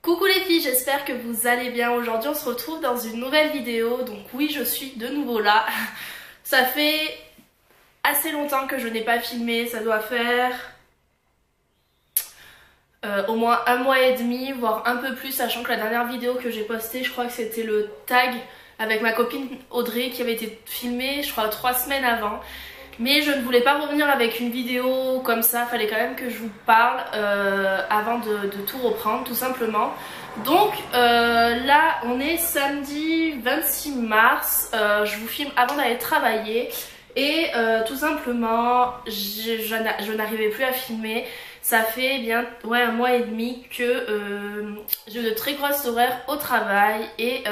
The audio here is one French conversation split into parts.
Coucou les filles, j'espère que vous allez bien. Aujourd'hui on se retrouve dans une nouvelle vidéo. Donc oui, je suis de nouveau là. Ça fait assez longtemps que je n'ai pas filmé. Ça doit faire au moins un mois et demi, voire un peu plus, sachant que la dernière vidéo que j'ai postée, je crois que c'était le tag avec ma copine Audrey qui avait été filmée, je crois 3 semaines avant. Mais je ne voulais pas revenir avec une vidéo comme ça, fallait quand même que je vous parle avant de tout reprendre tout simplement. Donc là on est samedi 26 mars, je vous filme avant d'aller travailler et tout simplement je n'arrivais plus à filmer. Ça fait bien un mois et demi que j'ai de très grosses horaires au travail et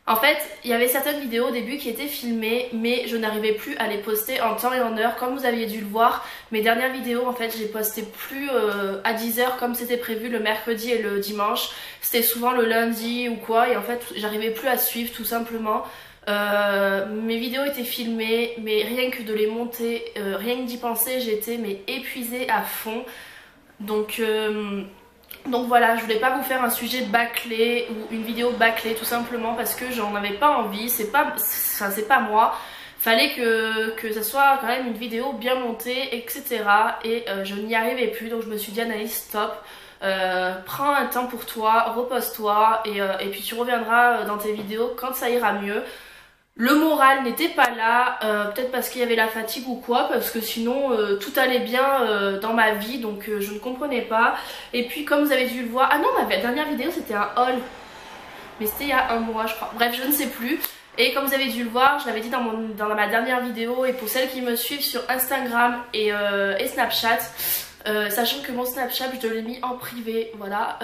en fait, il y avait certaines vidéos au début qui étaient filmées, mais je n'arrivais plus à les poster en temps et en heure. Comme vous aviez dû le voir, mes dernières vidéos, en fait, je les postais plus à 10 h comme c'était prévu le mercredi et le dimanche. C'était souvent le lundi ou quoi, et en fait, j'arrivais plus à suivre tout simplement. Mes vidéos étaient filmées, mais rien que de les monter, rien que d'y penser, j'étais épuisée à fond. Donc voilà, je voulais pas vous faire un sujet bâclé ou une vidéo bâclée tout simplement parce que j'en avais pas envie, c'est pas moi. Fallait que ça soit quand même une vidéo bien montée, etc. Et je n'y arrivais plus, donc je me suis dit Anaïs, stop, prends un temps pour toi, repose-toi et puis tu reviendras dans tes vidéos quand ça ira mieux. Le moral n'était pas là, peut-être parce qu'il y avait la fatigue ou quoi, parce que sinon tout allait bien dans ma vie, donc je ne comprenais pas. Et puis comme vous avez dû le voir, ah non, ma dernière vidéo c'était un haul, mais c'était il y a un mois je crois, bref je ne sais plus. Et comme vous avez dû le voir, je l'avais dit dans ma dernière vidéo, et pour celles qui me suivent sur Instagram et Snapchat, sachant que mon Snapchat je l'ai mis en privé, voilà.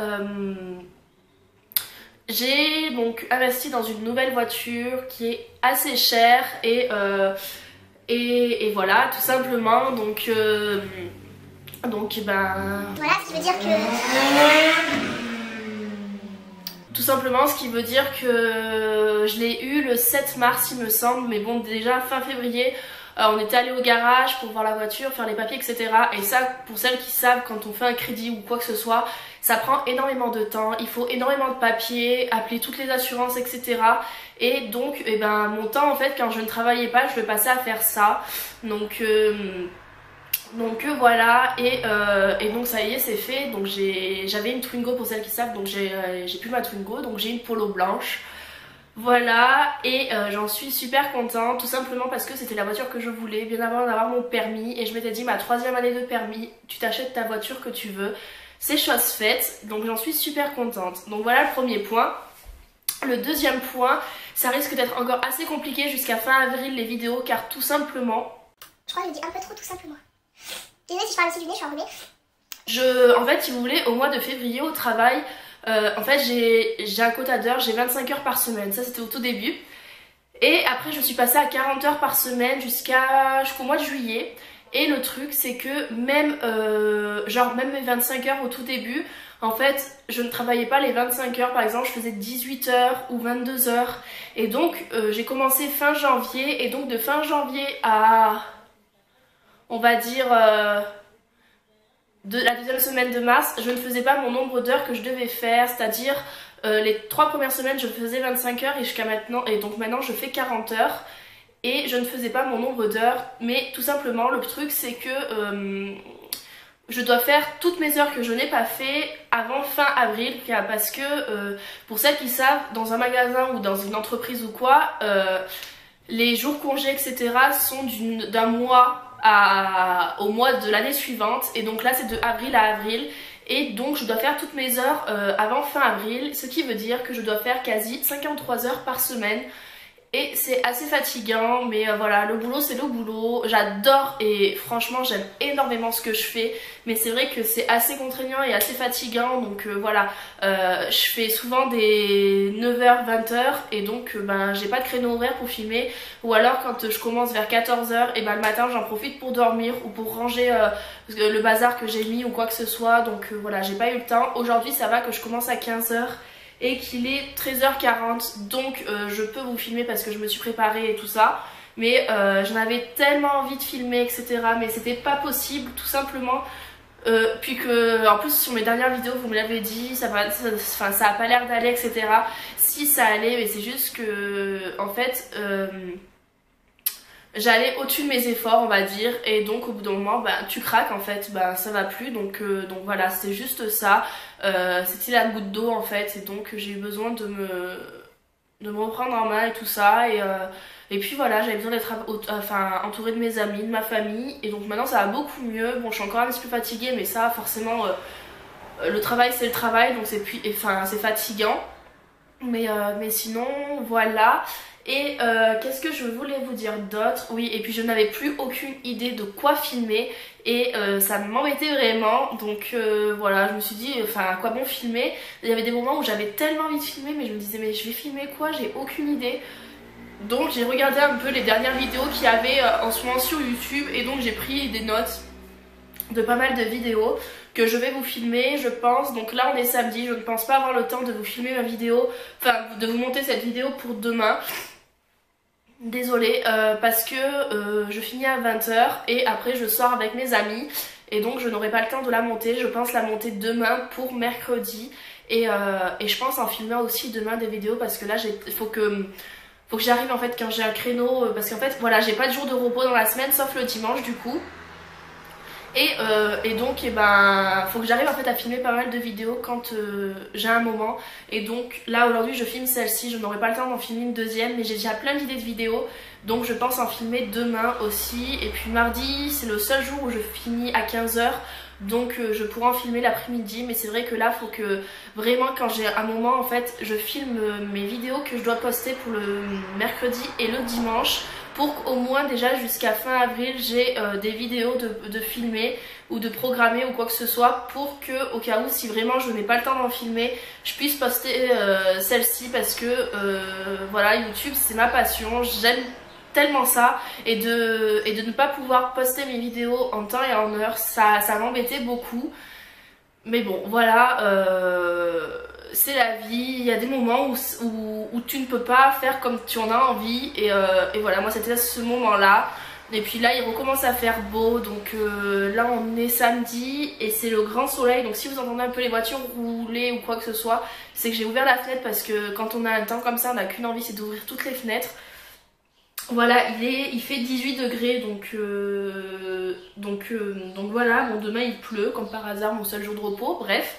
J'ai donc investi dans une nouvelle voiture qui est assez chère et voilà tout simplement donc voilà, ce qui veut dire que tout simplement ce qui veut dire que je l'ai eu le 7 mars il me semble, mais bon déjà fin février on était allé au garage pour voir la voiture, faire les papiers, etc. Et ça, pour celles qui savent, quand on fait un crédit ou quoi que ce soit, ça prend énormément de temps, il faut énormément de papiers, appeler toutes les assurances, etc. Et donc, mon temps, en fait, quand je ne travaillais pas, je le passais à faire ça. Donc voilà, et donc ça y est, c'est fait. Donc j'avais une Twingo pour celles qui savent, donc j'ai plus ma Twingo, donc j'ai une Polo blanche. Voilà, et j'en suis super contente, tout simplement parce que c'était la voiture que je voulais, bien avant d'avoir mon permis, et je m'étais dit, ma 3e année de permis, tu t'achètes ta voiture que tu veux, c'est chose faite, donc j'en suis super contente. Donc voilà le premier point. Le deuxième point, ça risque d'être encore assez compliqué jusqu'à fin avril les vidéos, car tout simplement... Je crois que je dis un peu trop tout simplement. Désolée si je parle aussi du nez, je suis enrhumée. En fait, si vous voulez, au mois de février au travail... en fait j'ai un quota d'heures, j'ai 25 heures par semaine, ça c'était au tout début. Et après je suis passée à 40 heures par semaine jusqu'au mois de juillet. Et le truc c'est que même mes 25 heures au tout début, en fait je ne travaillais pas les 25 heures, par exemple je faisais 18 heures ou 22 heures. Et donc j'ai commencé fin janvier, et donc de fin janvier à on va dire... de la 2e semaine de mars, je ne faisais pas mon nombre d'heures que je devais faire, c'est-à-dire les 3 premières semaines je faisais 25 heures et jusqu'à maintenant, et donc maintenant je fais 40 heures et je ne faisais pas mon nombre d'heures, mais tout simplement le truc c'est que je dois faire toutes mes heures que je n'ai pas fait avant fin avril, parce que pour celles qui savent, dans un magasin ou dans une entreprise ou quoi, les jours congés etc sont d'un mois au mois de l'année suivante, et donc là c'est de avril à avril, et donc je dois faire toutes mes heures avant fin avril, ce qui veut dire que je dois faire quasi 53 heures par semaine. Et c'est assez fatigant, mais voilà, le boulot c'est le boulot, j'adore et franchement j'aime énormément ce que je fais, mais c'est vrai que c'est assez contraignant et assez fatigant, donc voilà, je fais souvent des 9 h 20 h, et donc j'ai pas de créneau horaire pour filmer, ou alors quand je commence vers 14 h, et le matin j'en profite pour dormir ou pour ranger le bazar que j'ai mis ou quoi que ce soit, donc voilà, j'ai pas eu le temps. Aujourd'hui ça va que je commence à 15 h et qu'il est 13 h 40, donc je peux vous filmer parce que je me suis préparée et tout ça, mais j'en avais tellement envie de filmer etc, mais c'était pas possible tout simplement Puis que en plus sur mes dernières vidéos vous me l'avez dit, ça a pas l'air d'aller, etc. Si ça allait, mais c'est juste que en fait j'allais au-dessus de mes efforts, on va dire, et donc au bout d'un moment bah, tu craques en fait, bah, ça va plus, donc voilà, c'était juste ça. C'était la goutte d'eau en fait, et donc j'ai eu besoin de me reprendre en main et tout ça, et puis voilà, j'avais besoin d'être entourée de mes amis, de ma famille, et donc maintenant ça va beaucoup mieux. Bon, je suis encore un petit peu fatiguée, mais ça forcément le travail c'est le travail, donc c'est fatigant, mais sinon voilà. Et qu'est-ce que je voulais vous dire d'autre? Oui, et puis je n'avais plus aucune idée de quoi filmer, et ça m'embêtait vraiment, donc voilà, je me suis dit, enfin à quoi bon filmer? Il y avait des moments où j'avais tellement envie de filmer, mais je me disais mais je vais filmer quoi? J'ai aucune idée. Donc j'ai regardé un peu les dernières vidéos qu'il y avait en ce moment sur YouTube, et donc j'ai pris des notes de pas mal de vidéos que je vais vous filmer, je pense. Donc là on est samedi, je ne pense pas avoir le temps de vous filmer ma vidéo, enfin de vous monter cette vidéo pour demain. Désolée, parce que je finis à 20 h et après je sors avec mes amis, et donc je n'aurai pas le temps de la monter. Je pense la monter demain pour mercredi, et je pense en filmer aussi demain des vidéos, parce que là il faut que j'arrive en fait quand j'ai un créneau, parce qu'en fait voilà, j'ai pas de jour de repos dans la semaine sauf le dimanche du coup. Et donc faut que j'arrive en fait à filmer pas mal de vidéos quand j'ai un moment, et donc là aujourd'hui je filme celle-ci, je n'aurai pas le temps d'en filmer une deuxième, mais j'ai déjà plein d'idées de vidéos, donc je pense en filmer demain aussi. Et puis mardi c'est le seul jour où je finis à 15 h, donc je pourrai en filmer l'après-midi, mais c'est vrai que là faut que vraiment quand j'ai un moment en fait je filme mes vidéos que je dois poster pour le mercredi et le dimanche, pour qu'au moins déjà jusqu'à fin avril j'ai des vidéos de filmer ou de programmer ou quoi que ce soit, pour que au cas où si vraiment je n'ai pas le temps d'en filmer, je puisse poster celle-ci, parce que voilà, YouTube c'est ma passion, j'aime tellement ça, et de ne pas pouvoir poster mes vidéos en temps et en heure, ça m'embêtait beaucoup. Mais bon voilà, c'est la vie, il y a des moments où tu ne peux pas faire comme tu en as envie, et voilà, moi c'était ce moment là. Et puis là il recommence à faire beau, donc là on est samedi et c'est le grand soleil, donc si vous entendez un peu les voitures rouler ou quoi que ce soit, c'est que j'ai ouvert la fenêtre, parce que quand on a un temps comme ça on n'a qu'une envie, c'est d'ouvrir toutes les fenêtres. Voilà, il fait 18 degrés, donc voilà. Bon, demain il pleut comme par hasard, mon seul jour de repos, bref.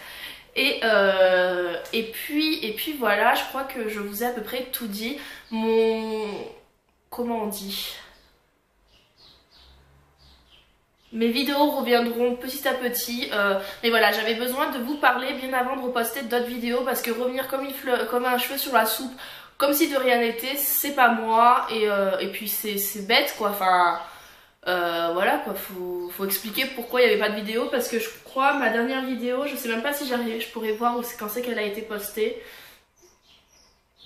Et puis voilà, je crois que je vous ai à peu près tout dit. Comment on dit? Mes vidéos reviendront petit à petit, mais voilà, j'avais besoin de vous parler bien avant de reposter d'autres vidéos, parce que revenir comme un cheveu sur la soupe, comme si de rien n'était, c'est pas moi, et puis c'est bête quoi, enfin voilà quoi, faut expliquer pourquoi il n'y avait pas de vidéo, parce que je crois ma dernière vidéo, je sais même pas si j'arrive, je pourrais voir quand c'est qu'elle a été postée.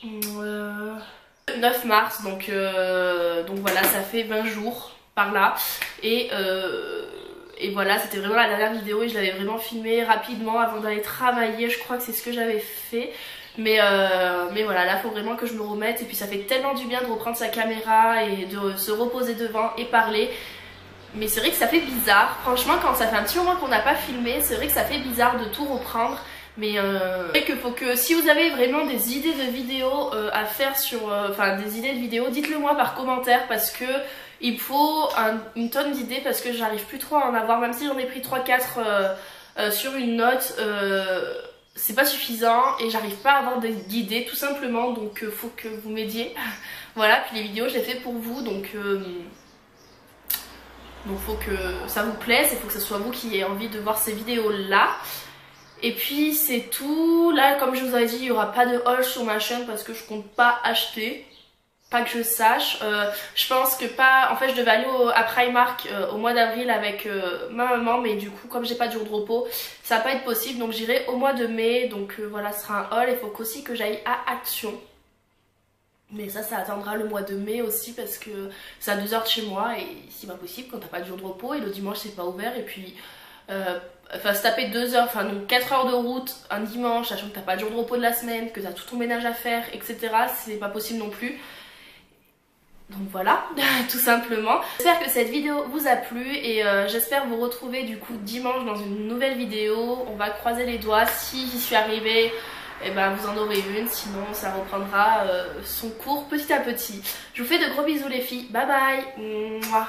9 mars, donc voilà, ça fait 20 jours par là, et voilà, c'était vraiment la dernière vidéo, et je l'avais vraiment filmée rapidement avant d'aller travailler, je crois que c'est ce que j'avais fait. Mais voilà, là faut vraiment que je me remette, et puis ça fait tellement du bien de reprendre sa caméra et de se reposer devant et parler. Mais c'est vrai que ça fait bizarre, franchement quand ça fait un petit moment qu'on n'a pas filmé, c'est vrai que ça fait bizarre de tout reprendre. Mais c'est vrai que faut que si vous avez vraiment des idées de vidéos à faire sur, enfin des idées de vidéos, dites-le moi par commentaire, parce que il faut une tonne d'idées, parce que j'arrive plus trop à en avoir, même si j'en ai pris 3-4 sur une note, c'est pas suffisant et j'arrive pas à avoir d'idées tout simplement, donc faut que vous m'aidiez. Voilà, puis les vidéos je les fais pour vous, donc faut que ça vous plaise, il faut que ce soit vous qui ayez envie de voir ces vidéos là. Et puis c'est tout. Là comme je vous avais dit, il n'y aura pas de haul sur ma chaîne parce que je compte pas acheter. Pas que je sache. Je pense que pas. En fait je devais aller à Primark au mois d'avril avec ma maman, mais du coup comme j'ai pas de jour de repos, ça va pas être possible. Donc j'irai au mois de mai. Donc voilà, ce sera un haul. Il faut aussi que j'aille à Action. Mais ça attendra le mois de mai aussi, parce que c'est à 2 h de chez moi et c'est pas possible quand t'as pas de jour de repos et le dimanche c'est pas ouvert. Et puis enfin se taper 2 heures, enfin donc 4 heures de route un dimanche, sachant que t'as pas de jour de repos de la semaine, que t'as tout ton ménage à faire, etc. C'est pas possible non plus. Donc voilà, tout simplement. J'espère que cette vidéo vous a plu et j'espère vous retrouver du coup dimanche dans une nouvelle vidéo. On va croiser les doigts, si j'y suis arrivée, et ben vous en aurez une, sinon ça reprendra son cours petit à petit. Je vous fais de gros bisous les filles, bye bye. Mouah.